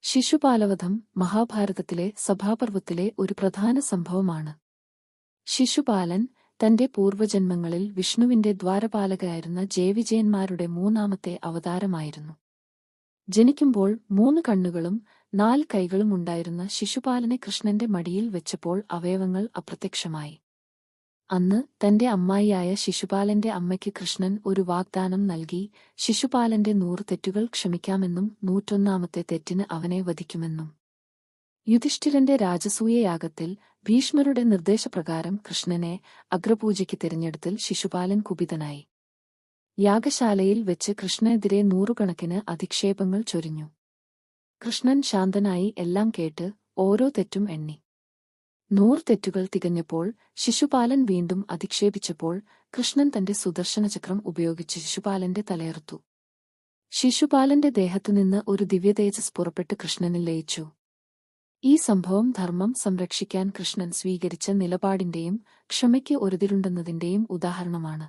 ശിശുപാലവധം മഹാഭാരതത്തിലെ സഭാപർവത്തിലെ ഒരു പ്രധാന സംഭവമാണ്. ശിശുപാലൻ തന്റെ പൂർവജന്മങ്ങളിൽ വിഷ്ണുവിന്റെ ദ്വാരപാലകരായിരുന്ന ജയവിജയന്മാരുടെ മൂന്നാമത്തെ അവതാരമായിരുന്നു. ജനിക്കുമ്പോൾ 3 കണ്ണുകളും 4 കൈകളും ഉണ്ടായിരുന്ന ശിശുപാലനെ കൃഷ്ണന്റെ മടിയിൽ വെച്ചപ്പോൾ അവയവങ്ങൾ അപ്രത്യക്ഷമായി. അന്ന് തന്റെ അമ്മായിയായ ശിശുപാലന്റെ അമ്മയ്ക്ക് കൃഷ്ണൻ ഒരു വാഗ്ദാനം നൽകി. ശിശുപാലന്റെ 100 തെറ്റുകൾ ക്ഷമിക്കാമെന്നും 101ാമത്തെ തെറ്റിന് അവനെ വധിക്കുമെന്നും. യുധിഷ്ഠിരന്റെ രാജസൂയയാഗത്തിൽ ഭീഷ്മരുടെ നിർദ്ദേശപ്രകാരം കൃഷ്ണനെ അഗ്രപൂജയ്ക്ക് തിരഞ്ഞെടുത്തിൽ ശിശുപാലൻ കുപിതനായി. യാഗശാലയിൽ വെച്ച് കൃഷ്ണനെതിരെ 100 കണക്കിന് അധിക്ഷേപങ്ങൾ ചൊരിഞ്ഞു. കൃഷ്ണൻ ശാന്തനായി എല്ലാം കേട്ട് ഓരോ തെറ്റും എണ്ണി. 100 തെറ്റുകൾ തികഞ്ഞപ്പോൾ ശിശുപാലൻ വീണ്ടും അധിക്ഷേപിച്ചപ്പോൾ കൃഷ്ണൻ തന്റെ സുദർശനചക്രം ഉപയോഗിച്ച് ശിശുപാലന്റെ തലയറുത്തു. ശിശുപാലന്റെ ദേഹത്തുനിന്ന് ഒരു ദിവ്യതേജസ് പുറപ്പെട്ട് കൃഷ്ണനിൽ ലയിച്ചു. ഈ സംഭവം ധർമ്മം സംരക്ഷിക്കാൻ കൃഷ്ണൻ സ്വീകരിച്ച നിലപാടിന്റെയും ക്ഷമയ്ക്ക് ഒരുതിരുണ്ടെന്നതിന്റെയും ഉദാഹരണമാണ്.